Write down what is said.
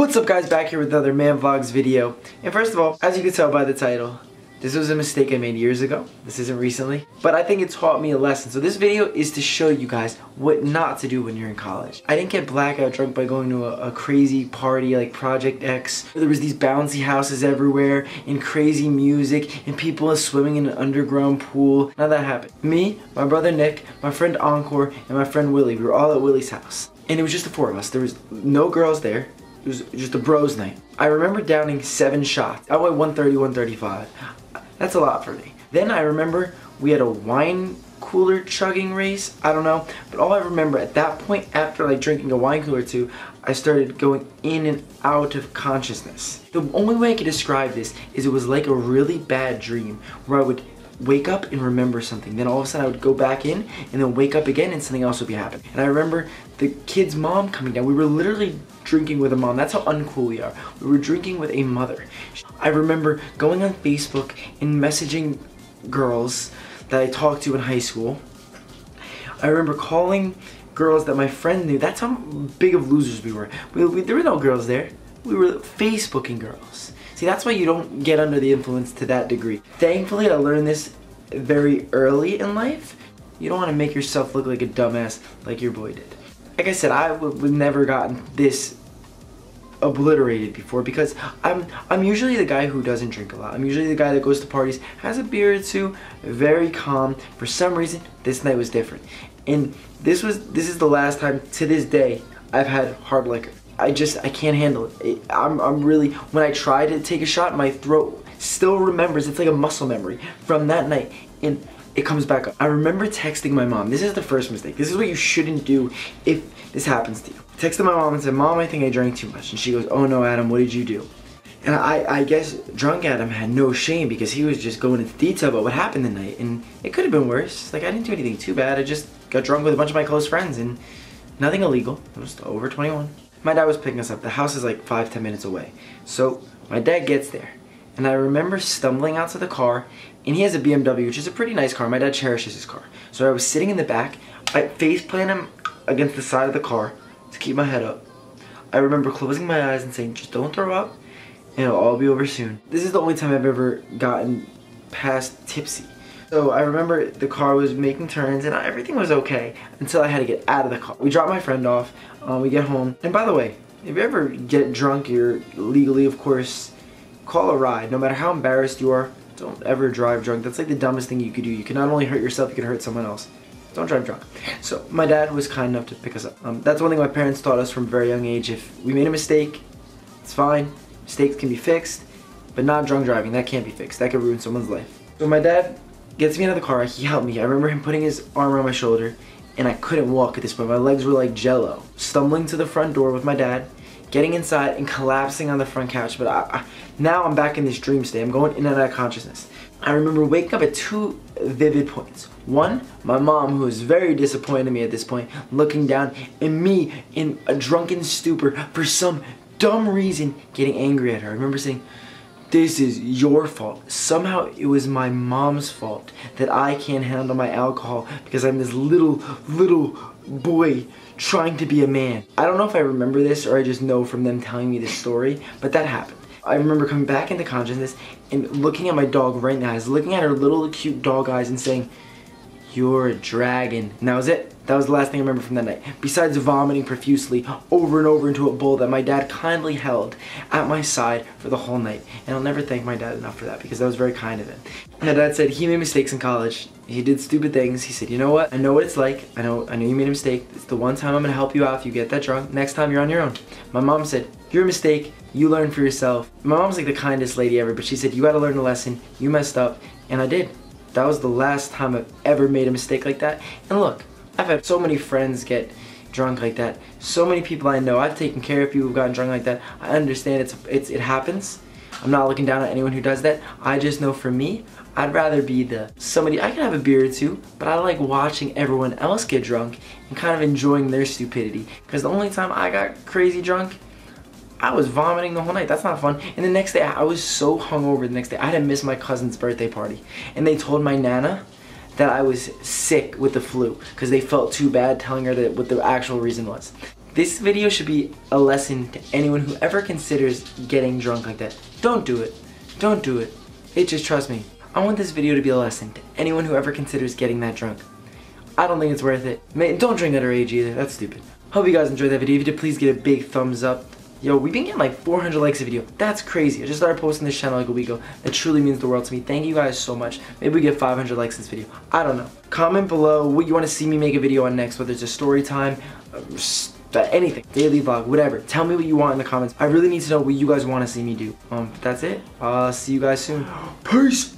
What's up guys, back here with another Man Vlogs video. And first of all, as you can tell by the title, this was a mistake I made years ago. This isn't recently, but I think it taught me a lesson. So this video is to show you guys what not to do when you're in college. I didn't get blackout drunk by going to a crazy party like Project X. There was these bouncy houses everywhere and crazy music and people swimming in an underground pool. None of that happened. Me, my brother Nick, my friend Encore, and my friend Willie, we were all at Willie's house. And it was just the four of us. There was no girls there. It was just a bros night. I remember downing 7 shots. I went 130, 135. That's a lot for me. Then I remember we had a wine cooler chugging race. I don't know. But all I remember at that point, after like drinking a wine cooler or two, I started going in and out of consciousness. The only way I could describe this is it was like a really bad dream where I would wake up and remember something. Then all of a sudden I would go back in and then wake up again and something else would be happening. And I remember the kid's mom coming down. We were literally drinking with a mom. That's how uncool we are. We were drinking with a mother. I remember going on Facebook and messaging girls that I talked to in high school. I remember calling girls that my friend knew. That's how big of losers we were. There were no girls there. We were Facebooking girls. See, that's why you don't get under the influence to that degree. Thankfully, I learned this very early in life. You don't want to make yourself look like a dumbass like your boy did. Like I said, I would never gotten this obliterated before because I'm usually the guy who doesn't drink a lot. I'm usually the guy that goes to parties, has a beer or two, very calm. For some reason, this night was different. And this is the last time to this day I've had hard liquor. I can't handle it. I'm really, when I try to take a shot, my throat still remembers. It's like a muscle memory from that night, and it comes back up. I remember texting my mom. This is the first mistake. This is what you shouldn't do if this happens to you. Texted my mom and said, "Mom, I think I drank too much." And she goes, "Oh no, Adam, what did you do?" And I guess drunk Adam had no shame because he was just going into detail about what happened the night, and it could have been worse. Like, I didn't do anything too bad. I just got drunk with a bunch of my close friends and nothing illegal. I was over 21. My dad was picking us up. The house is like 5-10 minutes away. So my dad gets there, and I remember stumbling out to the car, and he has a BMW, which is a pretty nice car. My dad cherishes his car. So I was sitting in the back. I face planted him against the side of the car to keep my head up. I remember closing my eyes and saying, "Just don't throw up, and it'll all be over soon." This is the only time I've ever gotten past tipsy. So I remember the car was making turns and everything was okay until I had to get out of the car. We dropped my friend off, we get home. And by the way, if you ever get drunk, you're legally, of course, call a ride. No matter how embarrassed you are, don't ever drive drunk. That's like the dumbest thing you could do. You can not only hurt yourself, you can hurt someone else. Don't drive drunk. So my dad was kind enough to pick us up. That's one thing my parents taught us from a very young age. If we made a mistake, it's fine. Mistakes can be fixed, but not drunk driving. That can't be fixed. That could ruin someone's life. So my dad gets me out of the car. He helped me. I remember him putting his arm around my shoulder, and I couldn't walk at this point. My legs were like jello. Stumbling to the front door with my dad, getting inside and collapsing on the front couch. But now I'm back in this dream state. I'm going in and out of consciousness. I remember waking up at 2 vivid points. One, my mom, who was very disappointed in me at this point, looking down, and me in a drunken stupor for some dumb reason getting angry at her. I remember saying, "This is your fault." Somehow it was my mom's fault that I can't handle my alcohol because I'm this little boy trying to be a man. I don't know if I remember this or I just know from them telling me this story, but that happened. I remember coming back into consciousness and looking at my dog right now. I was looking at her little cute dog eyes and saying, "You're a dragon." And that was it. That was the last thing I remember from that night. Besides vomiting profusely over and over into a bowl that my dad kindly held at my side for the whole night. And I'll never thank my dad enough for that because that was very kind of him. My dad said he made mistakes in college. He did stupid things. He said, "You know what? I know what it's like. I know you made a mistake. It's the one time I'm gonna help you out if you get that drunk. Next time you're on your own." My mom said, "Your mistake, you learn for yourself." My mom's like the kindest lady ever, but she said, "You gotta learn a lesson. You messed up." And I did. That was the last time I've ever made a mistake like that. And look, I've had so many friends get drunk like that. So many people I know. I've taken care of people who've gotten drunk like that. I understand it happens. I'm not looking down at anyone who does that. I just know for me, I'd rather be somebody, I can have a beer or two, but I like watching everyone else get drunk and kind of enjoying their stupidity. Because the only time I got crazy drunk, I was vomiting the whole night. That's not fun. And the next day, I was so hungover the next day. I had to miss my cousin's birthday party. And they told my Nana that I was sick with the flu because they felt too bad telling her that what the actual reason was. This video should be a lesson to anyone who ever considers getting drunk like that. Don't do it. Don't do it. Just trust me. I want this video to be a lesson to anyone who ever considers getting that drunk. I don't think it's worth it. Man, don't drink underage either. That's stupid. Hope you guys enjoyed that video. If you did, please get a big thumbs up. Yo, we've been getting like 400 likes a video. That's crazy. I just started posting this channel like a week ago. That truly means the world to me. Thank you guys so much. Maybe we get 500 likes this video. I don't know. Comment below what you want to see me make a video on next, whether it's a story time, anything, daily vlog, whatever. Tell me what you want in the comments. I really need to know what you guys want to see me do. That's it. I'll see you guys soon. Peace.